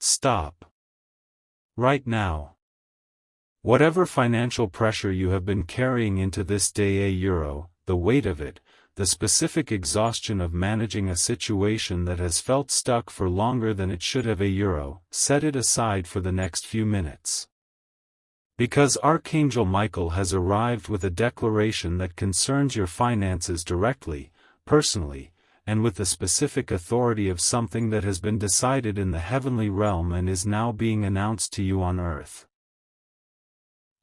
Stop. Right now. Whatever financial pressure you have been carrying into this day, the weight of it, the specific exhaustion of managing a situation that has felt stuck for longer than it should have, set it aside for the next few minutes. Because Archangel Michael has arrived with a declaration that concerns your finances directly, personally, and with the specific authority of something that has been decided in the heavenly realm and is now being announced to you on earth.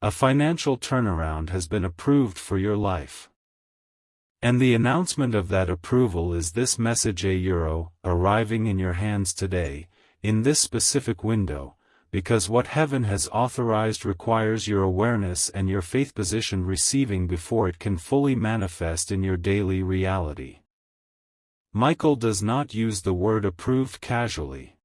A financial turnaround has been approved for your life. And the announcement of that approval is this message, arriving in your hands today, in this specific window, because what heaven has authorized requires your awareness and your faith position receiving before it can fully manifest in your daily reality. Michael does not use the word approved casually.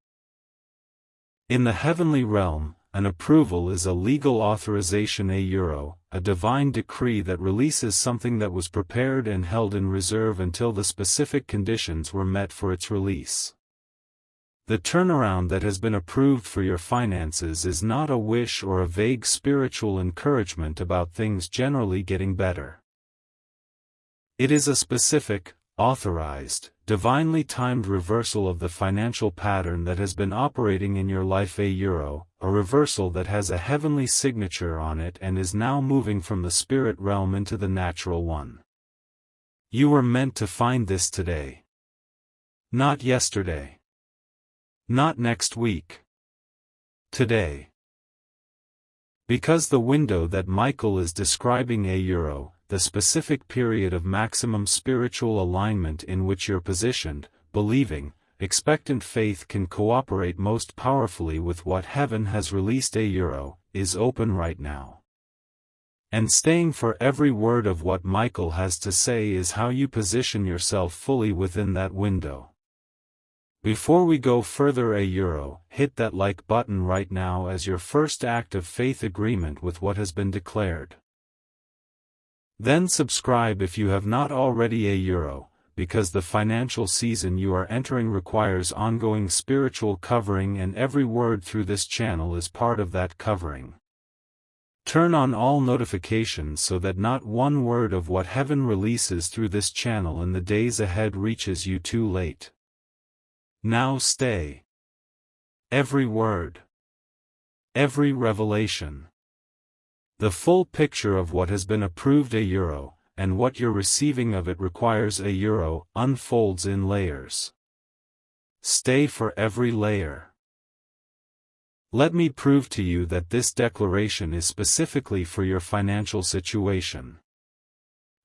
In the heavenly realm, an approval is a legal authorization, a divine decree that releases something that was prepared and held in reserve until the specific conditions were met for its release. The turnaround that has been approved for your finances is not a wish or a vague spiritual encouragement about things generally getting better. It is a specific, authorized, divinely timed reversal of the financial pattern that has been operating in your life, a reversal that has a heavenly signature on it and is now moving from the spirit realm into the natural one. You were meant to find this today. Not yesterday. Not next week. Today. Because the window that Michael is describing, the specific period of maximum spiritual alignment in which your positioned, believing, expectant faith can cooperate most powerfully with what heaven has released, is open right now. And staying for every word of what Michael has to say is how you position yourself fully within that window. Before we go further, hit that like button right now as your first act of faith agreement with what has been declared. Then subscribe if you have not already, because the financial season you are entering requires ongoing spiritual covering, and every word through this channel is part of that covering. Turn on all notifications so that not one word of what heaven releases through this channel in the days ahead reaches you too late. Now stay. Every word. Every revelation. The full picture of what has been approved, and what you're receiving of it requires, unfolds in layers. Stay for every layer. Let me prove to you that this declaration is specifically for your financial situation.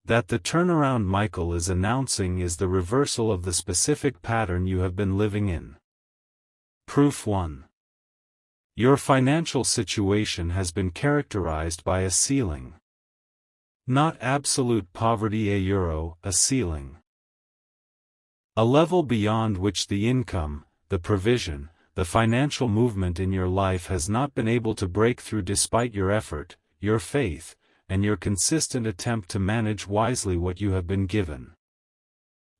That the turnaround Michael is announcing is the reversal of the specific pattern you have been living in. Proof 1. Your financial situation has been characterized by a ceiling. Not absolute poverty, a ceiling. A level beyond which the income, the provision, the financial movement in your life has not been able to break through despite your effort, your faith, and your consistent attempt to manage wisely what you have been given.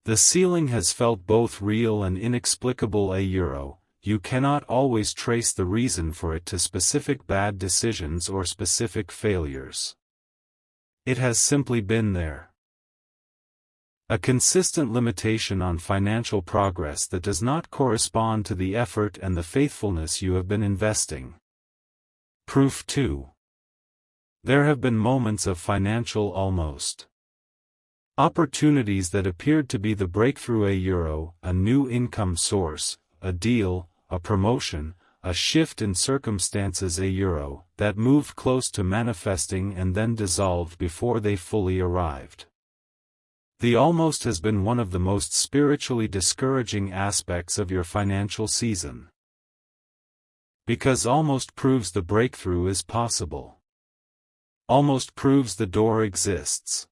The ceiling has felt both real and inexplicable, you cannot always trace the reason for it to specific bad decisions or specific failures. It has simply been there. A consistent limitation on financial progress that does not correspond to the effort and the faithfulness you have been investing. Proof 2. There have been moments of financial almost. Opportunities that appeared to be the breakthrough, a new income source, a deal, a promotion, a shift in circumstances, that moved close to manifesting and then dissolved before they fully arrived. The almost has been one of the most spiritually discouraging aspects of your financial season. Because almost proves the breakthrough is possible. Almost proves the door exists.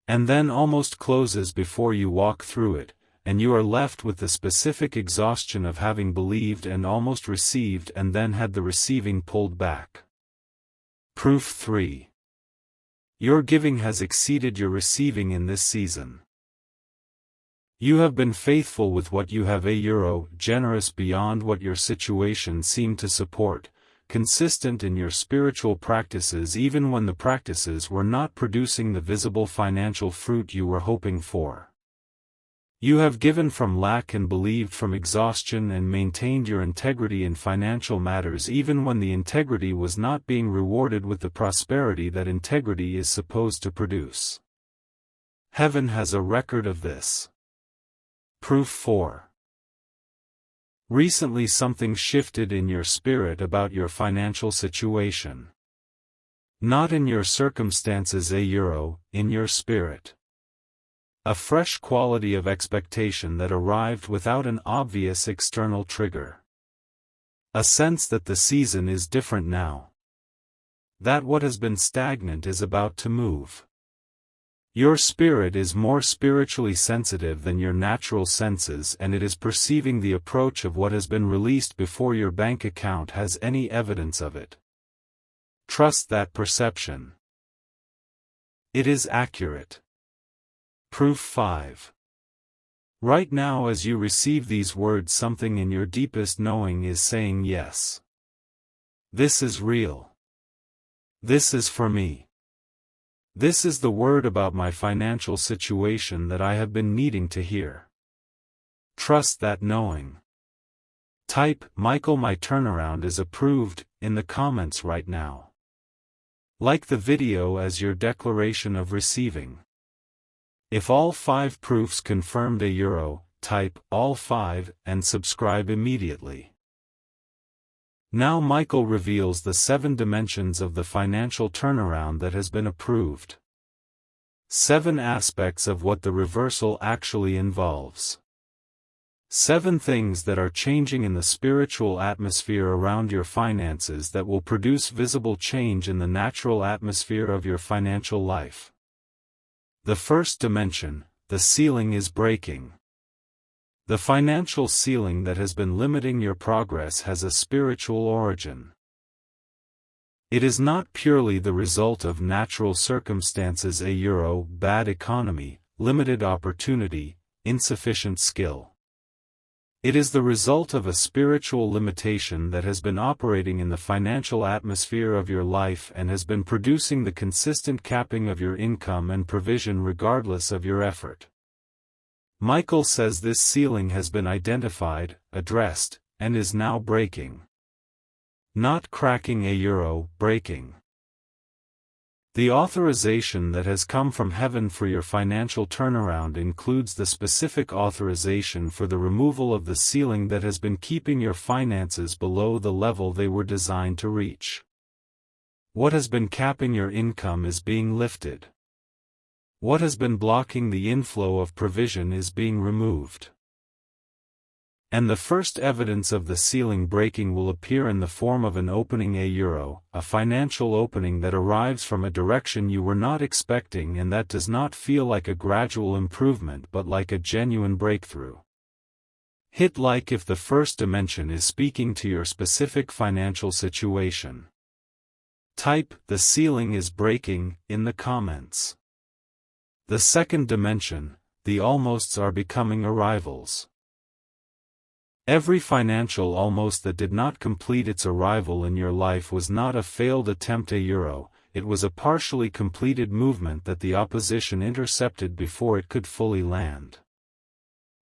And then almost closes before you walk through it, and you are left with the specific exhaustion of having believed and almost received and then had the receiving pulled back. Proof 3. Your giving has exceeded your receiving in this season. You have been faithful with what you have euro, generous beyond what your situation seemed to support, consistent in your spiritual practices even when the practices were not producing the visible financial fruit you were hoping for. You have given from lack and believed from exhaustion and maintained your integrity in financial matters even when the integrity was not being rewarded with the prosperity that integrity is supposed to produce. Heaven has a record of this. Proof 4. Recently something shifted in your spirit about your financial situation. Not in your circumstances euro, in your spirit. A fresh quality of expectation that arrived without an obvious external trigger. A sense that the season is different now. That what has been stagnant is about to move. Your spirit is more spiritually sensitive than your natural senses, and it is perceiving the approach of what has been released before your bank account has any evidence of it. Trust that perception. It is accurate. Proof 5. Right now as you receive these words, something in your deepest knowing is saying yes. This is real. This is for me. This is the word about my financial situation that I have been needing to hear. Trust that knowing. Type, Michael, my turnaround is approved, in the comments right now. Like the video as your declaration of receiving. If all 5 proofs confirmed euro, type, all 5, and subscribe immediately. Now Michael reveals the 7 dimensions of the financial turnaround that has been approved. 7 aspects of what the reversal actually involves. 7 things that are changing in the spiritual atmosphere around your finances that will produce visible change in the natural atmosphere of your financial life. The first dimension, the ceiling is breaking. The financial ceiling that has been limiting your progress has a spiritual origin. It is not purely the result of natural circumstances euro, bad economy, limited opportunity, insufficient skill. It is the result of a spiritual limitation that has been operating in the financial atmosphere of your life and has been producing the consistent capping of your income and provision regardless of your effort. Michael says this ceiling has been identified, addressed, and is now breaking. Not cracking euro, breaking. The authorization that has come from heaven for your financial turnaround includes the specific authorization for the removal of the ceiling that has been keeping your finances below the level they were designed to reach. What has been capping your income is being lifted. What has been blocking the inflow of provision is being removed. And the first evidence of the ceiling breaking will appear in the form of an opening euro, a financial opening that arrives from a direction you were not expecting and that does not feel like a gradual improvement but like a genuine breakthrough. Hit like if the first dimension is speaking to your specific financial situation. Type, the ceiling is breaking, in the comments. The second dimension, the almosts are becoming arrivals. Every financial almost that did not complete its arrival in your life was not a failed attempt euro, it was a partially completed movement that the opposition intercepted before it could fully land.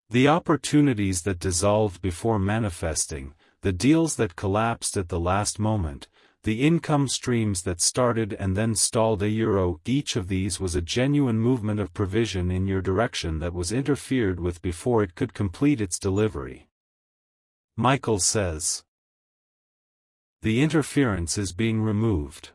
The opportunities that dissolved before manifesting, the deals that collapsed at the last moment, the income streams that started and then stalled euro, each of these was a genuine movement of provision in your direction that was interfered with before it could complete its delivery. Michael says, the interference is being removed.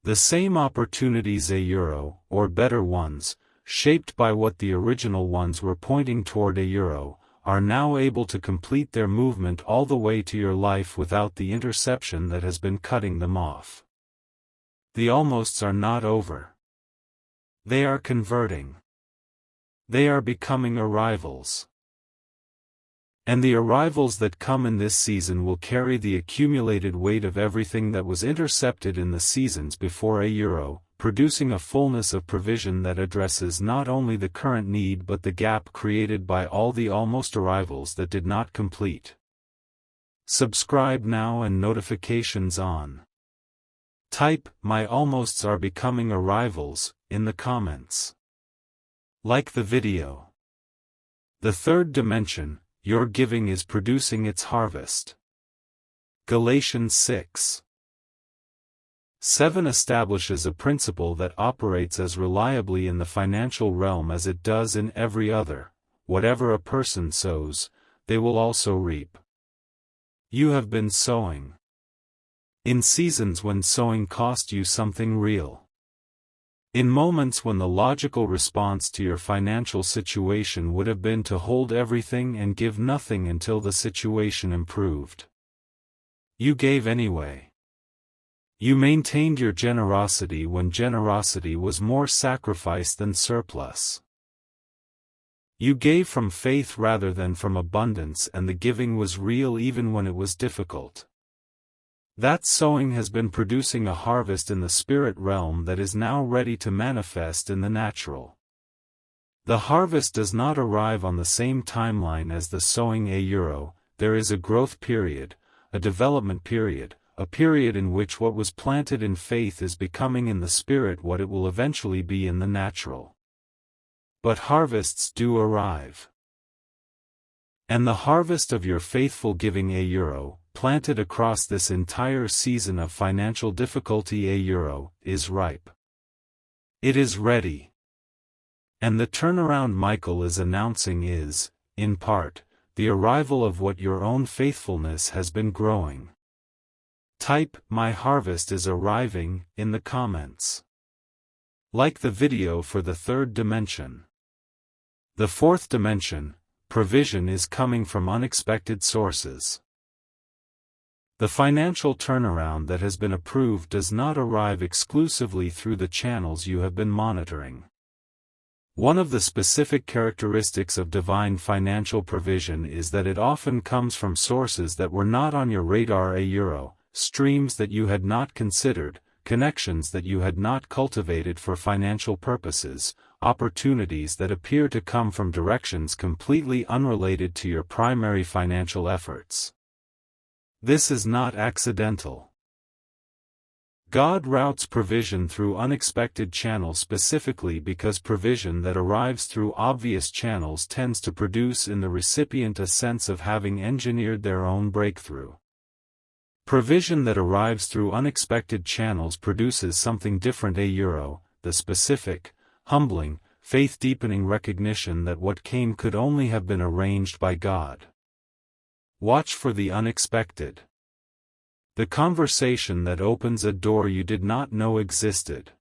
The same opportunities euro, or better ones, shaped by what the original ones were pointing toward euro, are now able to complete their movement all the way to your life without the interception that has been cutting them off. The almosts are not over. They are converting. They are becoming arrivals. And the arrivals that come in this season will carry the accumulated weight of everything that was intercepted in the seasons before euro, producing a fullness of provision that addresses not only the current need but the gap created by all the almost arrivals that did not complete. Subscribe now and notifications on. Type, "My almosts are becoming arrivals," in the comments. Like the video. The third dimension, your giving is producing its harvest. Galatians 6:7 establishes a principle that operates as reliably in the financial realm as it does in every other: whatever a person sows, they will also reap. You have been sowing. In seasons when sowing cost you something real. In moments when the logical response to your financial situation would have been to hold everything and give nothing until the situation improved. You gave anyway. You maintained your generosity when generosity was more sacrifice than surplus. You gave from faith rather than from abundance, and the giving was real even when it was difficult. That sowing has been producing a harvest in the spirit realm that is now ready to manifest in the natural. The harvest does not arrive on the same timeline as the sowing. There is a growth period, a development period, a period in which what was planted in faith is becoming in the spirit what it will eventually be in the natural. But harvests do arrive. And the harvest of your faithful giving planted across this entire season of financial difficulty is ripe. It is ready. And the turnaround Michael is announcing is, in part, the arrival of what your own faithfulness has been growing. Type, "My harvest is arriving," in the comments. Like the video for the third dimension. The fourth dimension, provision, is coming from unexpected sources. The financial turnaround that has been approved does not arrive exclusively through the channels you have been monitoring. One of the specific characteristics of divine financial provision is that it often comes from sources that were not on your radar. Streams that you had not considered, connections that you had not cultivated for financial purposes, opportunities that appear to come from directions completely unrelated to your primary financial efforts. This is not accidental. God routes provision through unexpected channels specifically because provision that arrives through obvious channels tends to produce in the recipient a sense of having engineered their own breakthrough. Provision that arrives through unexpected channels produces something different. The specific, humbling, faith-deepening recognition that what came could only have been arranged by God. Watch for the unexpected. The conversation that opens a door you did not know existed.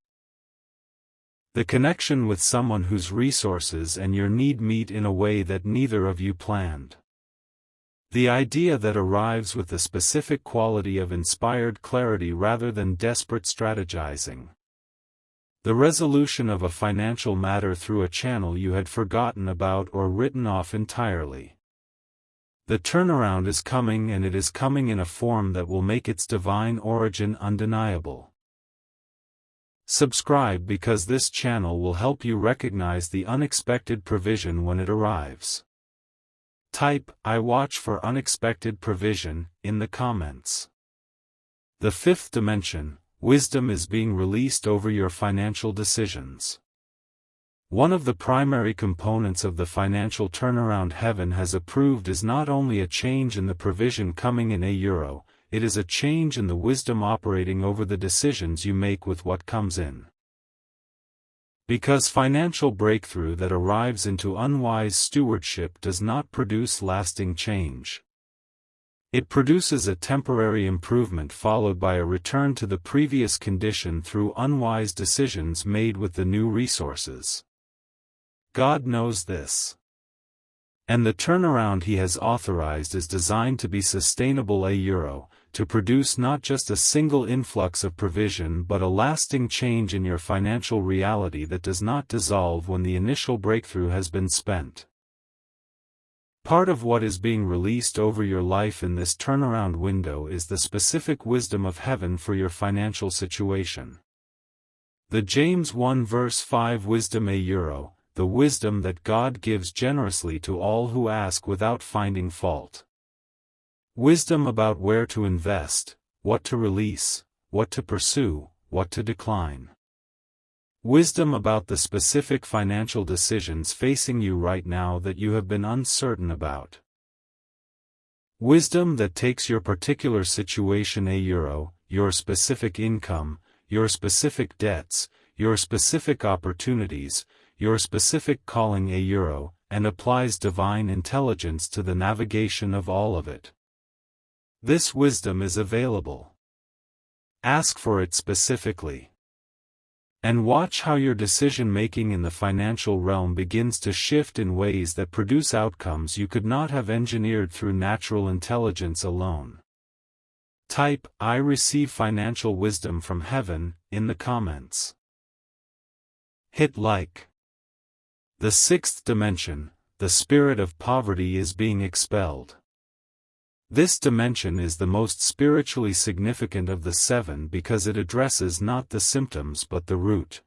The connection with someone whose resources and your need meet in a way that neither of you planned. The idea that arrives with the specific quality of inspired clarity rather than desperate strategizing. The resolution of a financial matter through a channel you had forgotten about or written off entirely. The turnaround is coming, and it is coming in a form that will make its divine origin undeniable. Subscribe because this channel will help you recognize the unexpected provision when it arrives. Type, "I watch for unexpected provision," in the comments. The fifth dimension, wisdom, is being released over your financial decisions. One of the primary components of the financial turnaround heaven has approved is not only a change in the provision coming in it is a change in the wisdom operating over the decisions you make with what comes in. Because financial breakthrough that arrives into unwise stewardship does not produce lasting change. It produces a temporary improvement followed by a return to the previous condition through unwise decisions made with the new resources. God knows this. And the turnaround He has authorized is designed to be sustainable, to produce not just a single influx of provision but a lasting change in your financial reality that does not dissolve when the initial breakthrough has been spent. Part of what is being released over your life in this turnaround window is the specific wisdom of heaven for your financial situation. The James 1 verse 5 wisdom €, the wisdom that God gives generously to all who ask without finding fault. Wisdom about where to invest, what to release, what to pursue, what to decline. Wisdom about the specific financial decisions facing you right now that you have been uncertain about. Wisdom that takes your particular situation €, your specific income, your specific debts, your specific opportunities, your specific calling €, and applies divine intelligence to the navigation of all of it. This wisdom is available. Ask for it specifically. And watch how your decision-making in the financial realm begins to shift in ways that produce outcomes you could not have engineered through natural intelligence alone. Type, "I receive financial wisdom from heaven," in the comments. Hit like. The sixth dimension, the spirit of poverty is being expelled. This dimension is the most spiritually significant of the seven because it addresses not the symptoms but the root.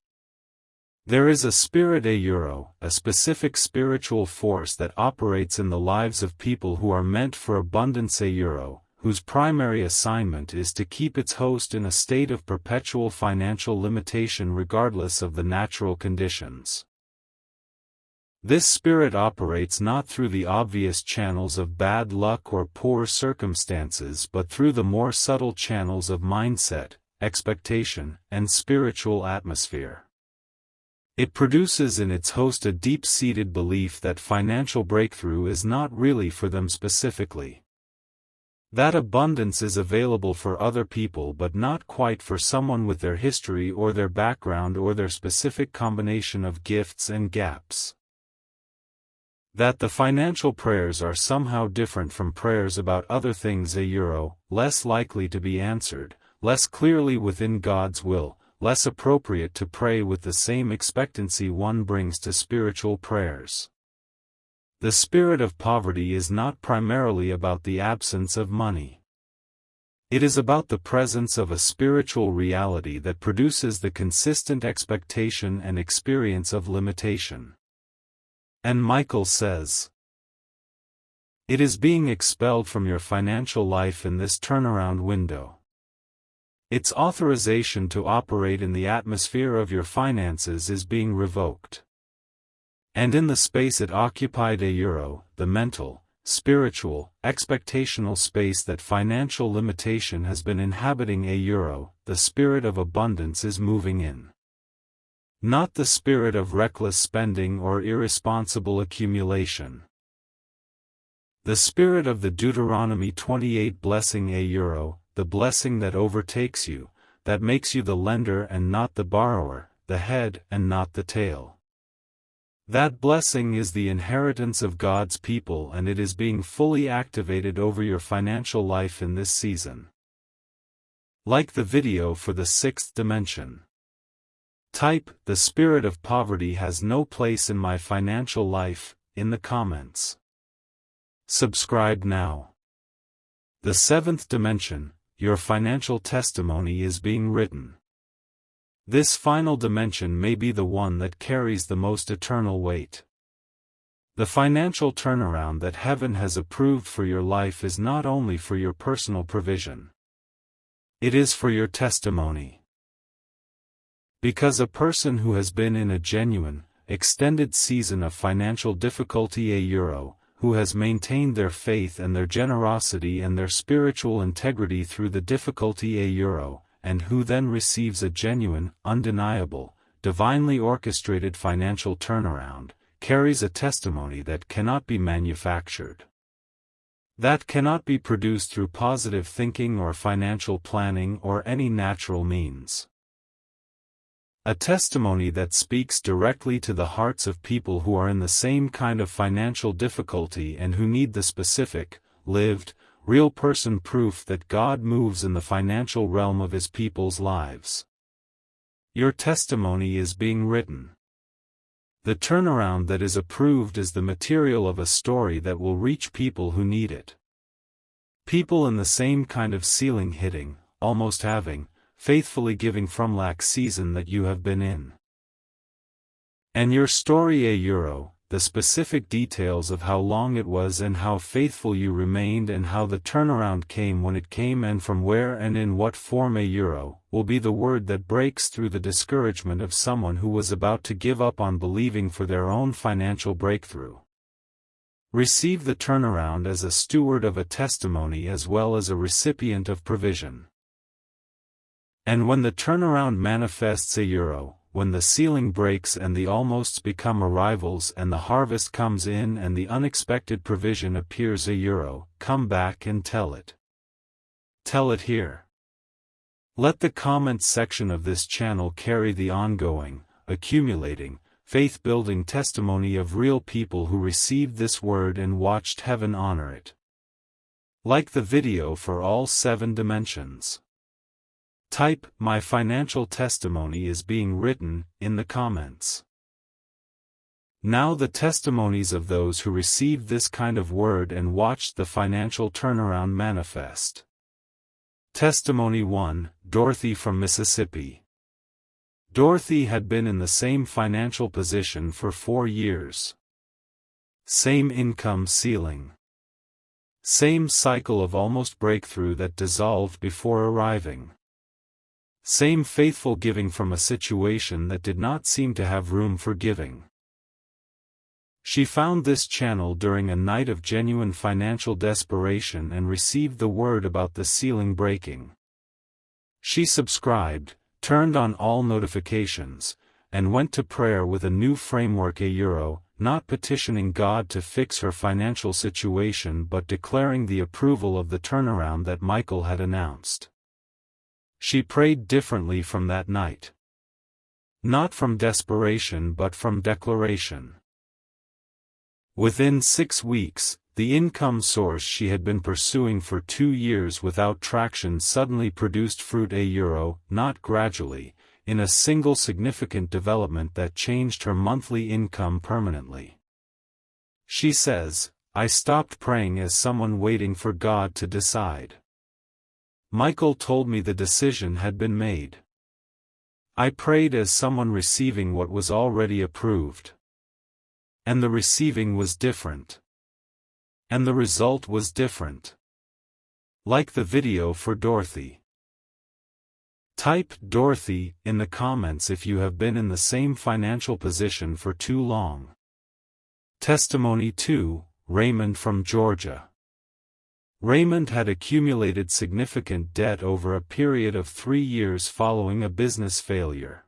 There is a spirit a specific spiritual force that operates in the lives of people who are meant for abundance whose primary assignment is to keep its host in a state of perpetual financial limitation regardless of the natural conditions. This spirit operates not through the obvious channels of bad luck or poor circumstances but through the more subtle channels of mindset, expectation, and spiritual atmosphere. It produces in its host a deep-seated belief that financial breakthrough is not really for them specifically. That abundance is available for other people but not quite for someone with their history or their background or their specific combination of gifts and gaps. That the financial prayers are somehow different from prayers about other things less likely to be answered, less clearly within God's will, less appropriate to pray with the same expectancy one brings to spiritual prayers. The spirit of poverty is not primarily about the absence of money. It is about the presence of a spiritual reality that produces the consistent expectation and experience of limitation. And Michael says, it is being expelled from your financial life in this turnaround window. Its authorization to operate in the atmosphere of your finances is being revoked. And in the space it occupied the mental, spiritual, expectational space that financial limitation has been inhabiting the spirit of abundance is moving in. Not the spirit of reckless spending or irresponsible accumulation. The spirit of the Deuteronomy 28 blessing the blessing that overtakes you, that makes you the lender and not the borrower, the head and not the tail. That blessing is the inheritance of God's people and it is being fully activated over your financial life in this season. Like the video for the sixth dimension. Type, "The spirit of poverty has no place in my financial life," in the comments. Subscribe now. The seventh dimension, your financial testimony is being written. This final dimension may be the one that carries the most eternal weight. The financial turnaround that heaven has approved for your life is not only for your personal provision. It is for your testimony. Because a person who has been in a genuine, extended season of financial difficulty who has maintained their faith and their generosity and their spiritual integrity through the difficulty and who then receives a genuine, undeniable, divinely orchestrated financial turnaround, carries a testimony that cannot be manufactured. That cannot be produced through positive thinking or financial planning or any natural means. A testimony that speaks directly to the hearts of people who are in the same kind of financial difficulty and who need the specific, lived, real person proof that God moves in the financial realm of His people's lives. Your testimony is being written. The turnaround that is approved is the material of a story that will reach people who need it. People in the same kind of ceiling hitting, almost having, faithfully giving from lack season that you have been in. And your story €, the specific details of how long it was and how faithful you remained and how the turnaround came when it came and from where and in what form €, will be the word that breaks through the discouragement of someone who was about to give up on believing for their own financial breakthrough. Receive the turnaround as a steward of a testimony as well as a recipient of provision. And when the turnaround manifests €, when the ceiling breaks and the almosts become arrivals and the harvest comes in and the unexpected provision appears €, come back and tell it. Tell it here. Let the comments section of this channel carry the ongoing, accumulating, faith-building testimony of real people who received this word and watched heaven honor it. Like the video for all 7 dimensions. Type, "My financial testimony is being written," in the comments. Now the testimonies of those who received this kind of word and watched the financial turnaround manifest. Testimony 1, Dorothy from Mississippi. Dorothy had been in the same financial position for 4 years. Same income ceiling. Same cycle of almost breakthrough that dissolved before arriving. Same faithful giving from a situation that did not seem to have room for giving. She found this channel during a night of genuine financial desperation and received the word about the ceiling breaking. She subscribed, turned on all notifications, and went to prayer with a new framework €, not petitioning God to fix her financial situation but declaring the approval of the turnaround that Michael had announced. She prayed differently from that night. Not from desperation but from declaration. Within 6 weeks, the income source she had been pursuing for 2 years without traction suddenly produced fruit €, not gradually, in a single significant development that changed her monthly income permanently. She says, "I stopped praying as someone waiting for God to decide. Michael told me the decision had been made. I prayed as someone receiving what was already approved. And the receiving was different. And the result was different." Like the video for Dorothy. Type Dorothy in the comments if you have been in the same financial position for too long. Testimony 2, Raymond from Georgia. Raymond had accumulated significant debt over a period of 3 years following a business failure.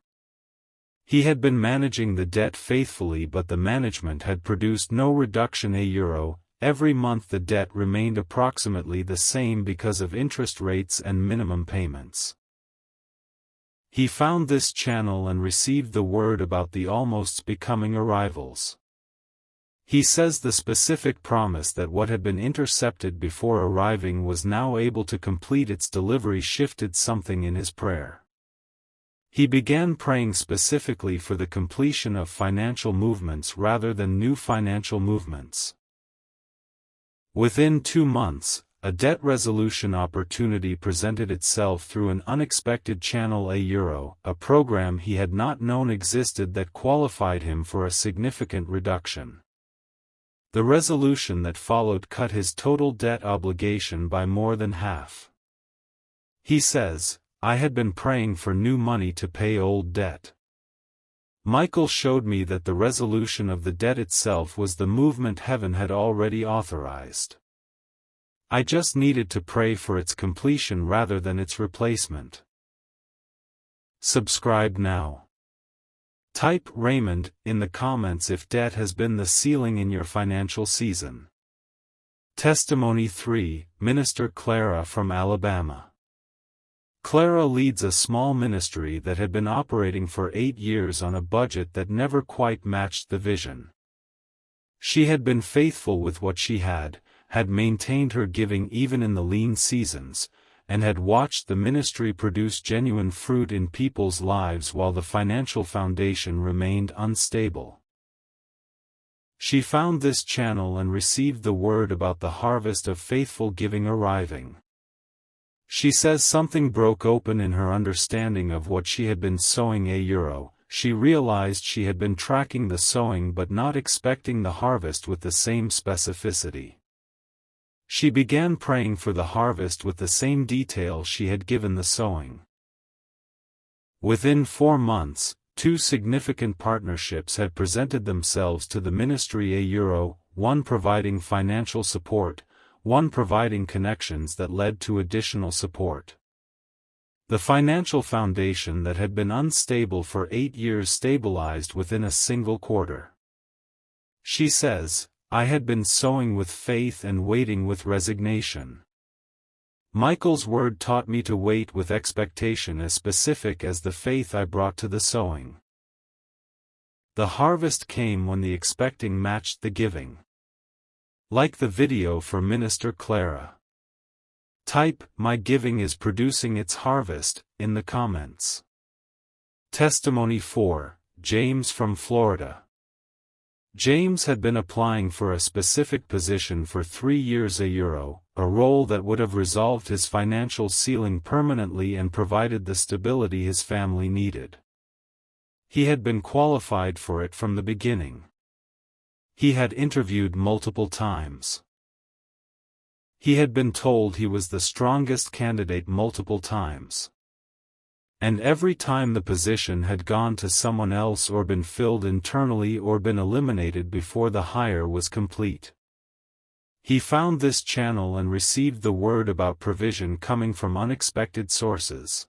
He had been managing the debt faithfully but the management had produced no reduction €. Every month the debt remained approximately the same because of interest rates and minimum payments. He found this channel and received the word about the almosts becoming arrivals. He says the specific promise that what had been intercepted before arriving was now able to complete its delivery shifted something in his prayer. He began praying specifically for the completion of financial movements rather than new financial movements. Within 2 months, a debt resolution opportunity presented itself through an unexpected channel €, a program he had not known existed that qualified him for a significant reduction. The resolution that followed cut his total debt obligation by more than half. He says, "I had been praying for new money to pay old debt. Michael showed me that the resolution of the debt itself was the movement heaven had already authorized. I just needed to pray for its completion rather than its replacement." Subscribe now. Type Raymond in the comments if debt has been the ceiling in your financial season. Testimony 3, Minister Clara from Alabama. Clara leads a small ministry that had been operating for 8 years on a budget that never quite matched the vision. She had been faithful with what she had maintained her giving even in the lean seasons, and had watched the ministry produce genuine fruit in people's lives while the financial foundation remained unstable. She found this channel and received the word about the harvest of faithful giving arriving. She says something broke open in her understanding of what she had been sowing €. She realized she had been tracking the sowing but not expecting the harvest with the same specificity. She began praying for the harvest with the same detail she had given the sowing. Within 4 months, 2 significant partnerships had presented themselves to the ministry €, one providing financial support, one providing connections that led to additional support. The financial foundation that had been unstable for 8 years stabilized within a single quarter. She says, "I had been sowing with faith and waiting with resignation. Michael's word taught me to wait with expectation as specific as the faith I brought to the sowing. The harvest came when the expecting matched the giving." Like the video for Minister Clara. Type, "My giving is producing its harvest," in the comments. Testimony 4, James from Florida. James had been applying for a specific position for 3 years €, a role that would have resolved his financial ceiling permanently and provided the stability his family needed. He had been qualified for it from the beginning. He had interviewed multiple times. He had been told he was the strongest candidate multiple times. And every time the position had gone to someone else or been filled internally or been eliminated before the hire was complete. He found this channel and received the word about provision coming from unexpected sources.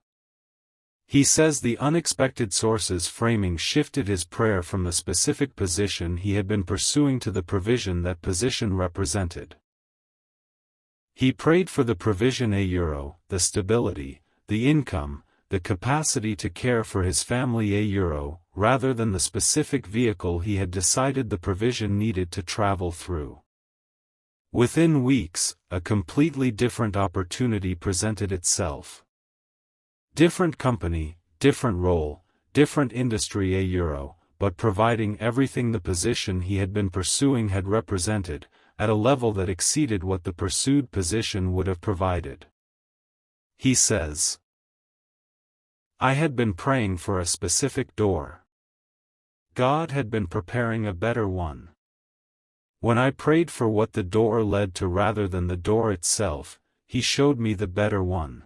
He says the unexpected sources framing shifted his prayer from the specific position he had been pursuing to the provision that position represented. He prayed for the provision €, the stability, the income, the capacity to care for his family €, rather than the specific vehicle he had decided the provision needed to travel through. Within weeks, a completely different opportunity presented itself. Different company, different role, different industry €, but providing everything the position he had been pursuing had represented, at a level that exceeded what the pursued position would have provided. He says, "I had been praying for a specific door. God had been preparing a better one. When I prayed for what the door led to rather than the door itself, He showed me the better one."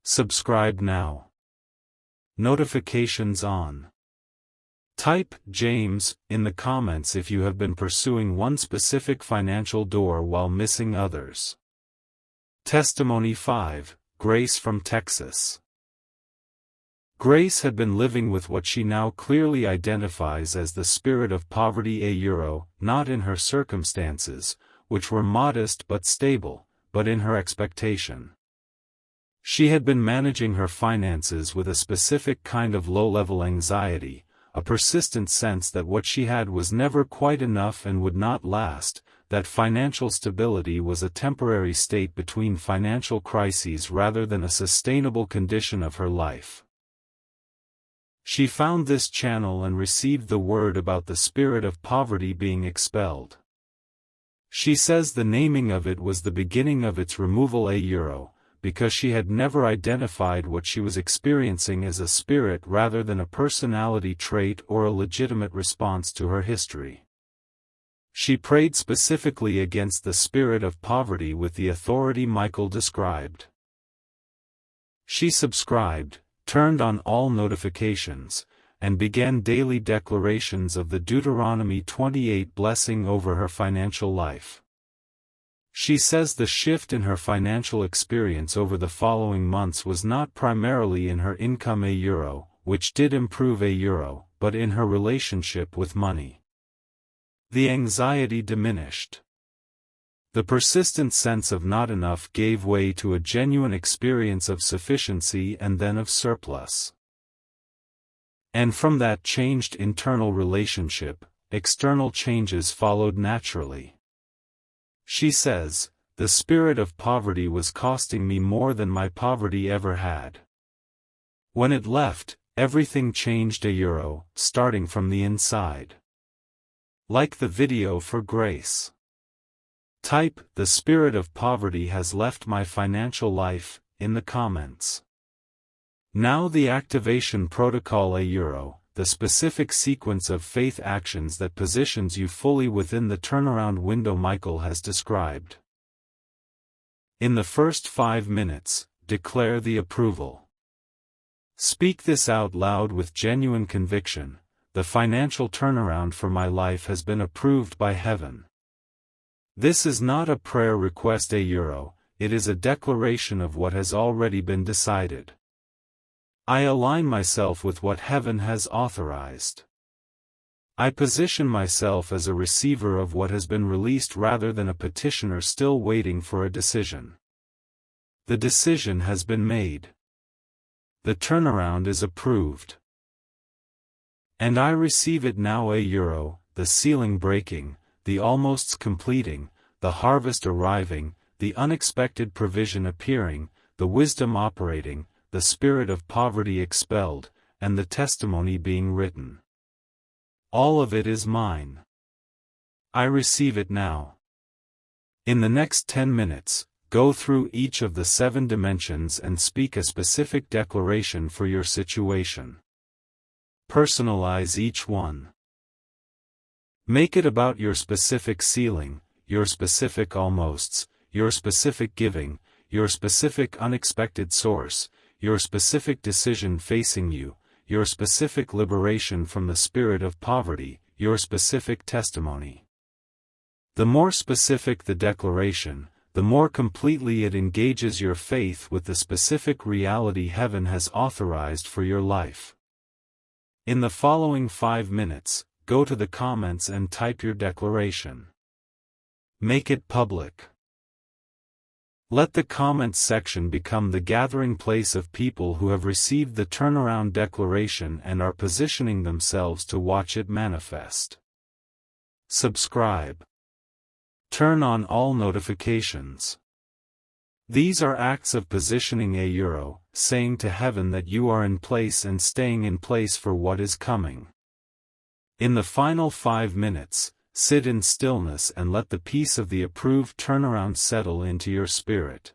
Subscribe now. Notifications on. Type James in the comments if you have been pursuing one specific financial door while missing others. Testimony 5, Grace from Texas. Grace had been living with what she now clearly identifies as the spirit of poverty €, not in her circumstances, which were modest but stable, but in her expectation. She had been managing her finances with a specific kind of low-level anxiety, a persistent sense that what she had was never quite enough and would not last, that financial stability was a temporary state between financial crises rather than a sustainable condition of her life. She found this channel and received the word about the spirit of poverty being expelled. She says the naming of it was the beginning of its removal €, because she had never identified what she was experiencing as a spirit rather than a personality trait or a legitimate response to her history. She prayed specifically against the spirit of poverty with the authority Michael described. She subscribed, turned on all notifications, and began daily declarations of the Deuteronomy 28 blessing over her financial life. She says the shift in her financial experience over the following months was not primarily in her income €, which did improve €, but in her relationship with money. The anxiety diminished. The persistent sense of not enough gave way to a genuine experience of sufficiency and then of surplus. And from that changed internal relationship, external changes followed naturally. She says, "The spirit of poverty was costing me more than my poverty ever had. When it left, everything changed €, starting from the inside." Like the video for Grace. Type, "The spirit of poverty has left my financial life," in the comments. Now the activation protocol €, the specific sequence of faith actions that positions you fully within the turnaround window Michael has described. In the first 5 minutes, declare the approval. Speak this out loud with genuine conviction: "The financial turnaround for my life has been approved by heaven." This is not a prayer request €, it is a declaration of what has already been decided. I align myself with what heaven has authorized. I position myself as a receiver of what has been released rather than a petitioner still waiting for a decision. The decision has been made. The turnaround is approved. And I receive it now €, the ceiling breaking, the almosts completing, the harvest arriving, the unexpected provision appearing, the wisdom operating, the spirit of poverty expelled, and the testimony being written. All of it is mine. I receive it now. In the next 10 minutes, go through each of the 7 dimensions and speak a specific declaration for your situation. Personalize each one. Make it about your specific ceiling, your specific almosts, your specific giving, your specific unexpected source, your specific decision facing you, your specific liberation from the spirit of poverty, your specific testimony. The more specific the declaration, the more completely it engages your faith with the specific reality heaven has authorized for your life. In the following 5 minutes, go to the comments and type your declaration. Make it public. Let the comments section become the gathering place of people who have received the turnaround declaration and are positioning themselves to watch it manifest. Subscribe. Turn on all notifications. These are acts of positioning €, saying to heaven that you are in place and staying in place for what is coming. In the final 5 minutes, sit in stillness and let the peace of the approved turnaround settle into your spirit.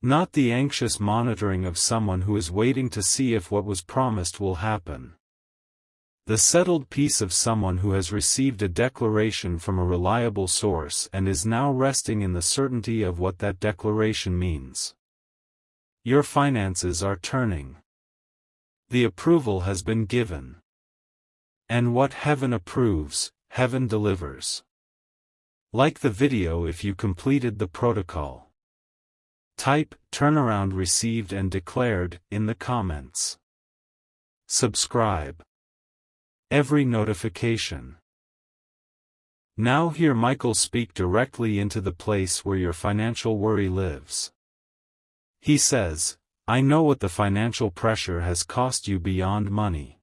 Not the anxious monitoring of someone who is waiting to see if what was promised will happen. The settled peace of someone who has received a declaration from a reliable source and is now resting in the certainty of what that declaration means. Your finances are turning. The approval has been given. And what heaven approves, heaven delivers. Like the video if you completed the protocol. Type, "Turnaround received and declared," in the comments. Subscribe. Every notification. Now hear Michael speak directly into the place where your financial worry lives. He says, "I know what the financial pressure has cost you beyond money.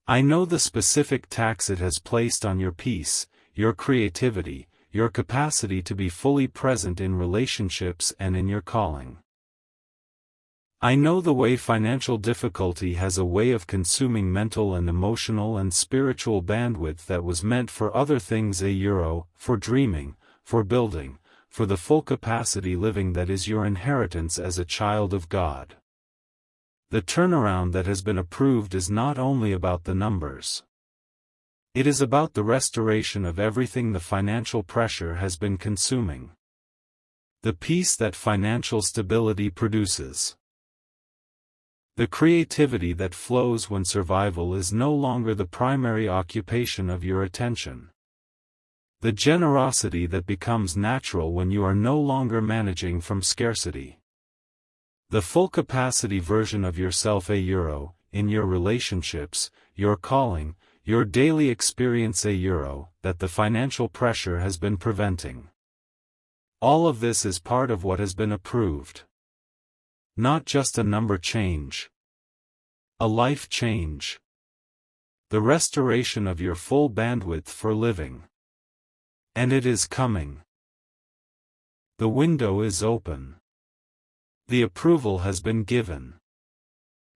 I know the specific tax it has placed on your peace, your creativity, your capacity to be fully present in relationships and in your calling. I know the way financial difficulty has a way of consuming mental and emotional and spiritual bandwidth that was meant for other things €, for dreaming, for building, for the full capacity living that is your inheritance as a child of God. The turnaround that has been approved is not only about the numbers. It is about the restoration of everything the financial pressure has been consuming. The peace that financial stability produces. The creativity that flows when survival is no longer the primary occupation of your attention. The generosity that becomes natural when you are no longer managing from scarcity. The full capacity version of yourself €, in your relationships, your calling, your daily experience €, that the financial pressure has been preventing. All of this is part of what has been approved. Not just a number change. A life change. The restoration of your full bandwidth for living. And it is coming. The window is open. The approval has been given.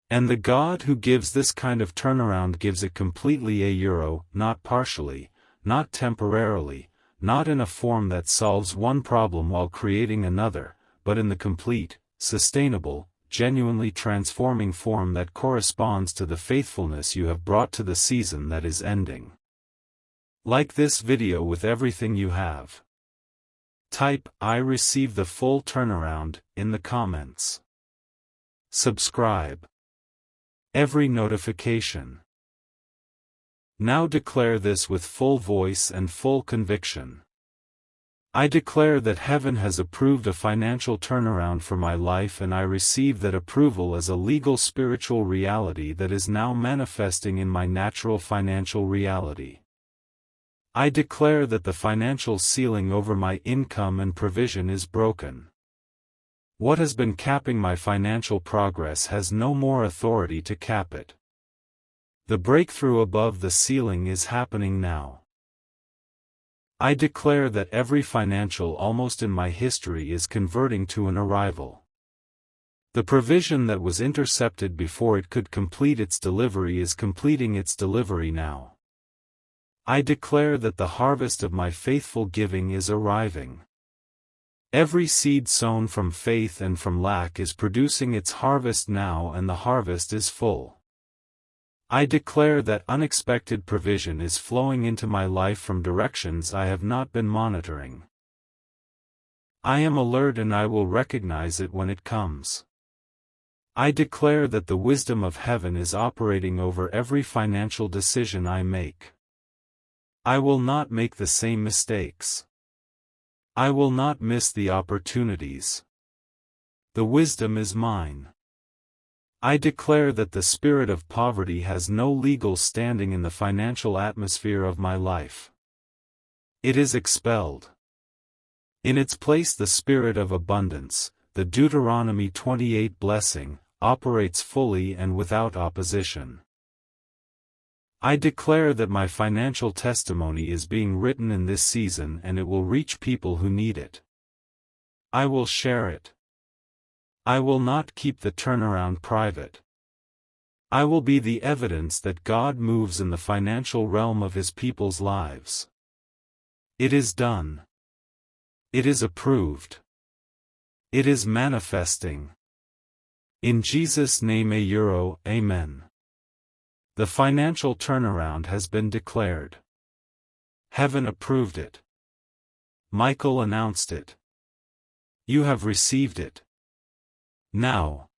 And the God who gives this kind of turnaround gives it completely €, not partially, not temporarily, not in a form that solves one problem while creating another, but in the complete, sustainable, genuinely transforming form that corresponds to the faithfulness you have brought to the season that is ending. Like this video with everything you have. Type, "I receive the full turnaround," in the comments. Subscribe. Every notification. Now declare this with full voice and full conviction. I declare that heaven has approved a financial turnaround for my life, and I receive that approval as a legal spiritual reality that is now manifesting in my natural financial reality. I declare that the financial ceiling over my income and provision is broken. What has been capping my financial progress has no more authority to cap it. The breakthrough above the ceiling is happening now. I declare that every financial almost in my history is converting to an arrival. The provision that was intercepted before it could complete its delivery is completing its delivery now. I declare that the harvest of my faithful giving is arriving. Every seed sown from faith and from lack is producing its harvest now, and the harvest is full. I declare that unexpected provision is flowing into my life from directions I have not been monitoring. I am alert and I will recognize it when it comes. I declare that the wisdom of heaven is operating over every financial decision I make. I will not make the same mistakes. I will not miss the opportunities. The wisdom is mine. I declare that the spirit of poverty has no legal standing in the financial atmosphere of my life. It is expelled. In its place, the spirit of abundance, the Deuteronomy 28 blessing, operates fully and without opposition. I declare that my financial testimony is being written in this season, and it will reach people who need it. I will share it. I will not keep the turnaround private. I will be the evidence that God moves in the financial realm of His people's lives. It is done. It is approved. It is manifesting. In Jesus' name, Amen. The financial turnaround has been declared. Heaven approved it. Michael announced it. You have received it. Now,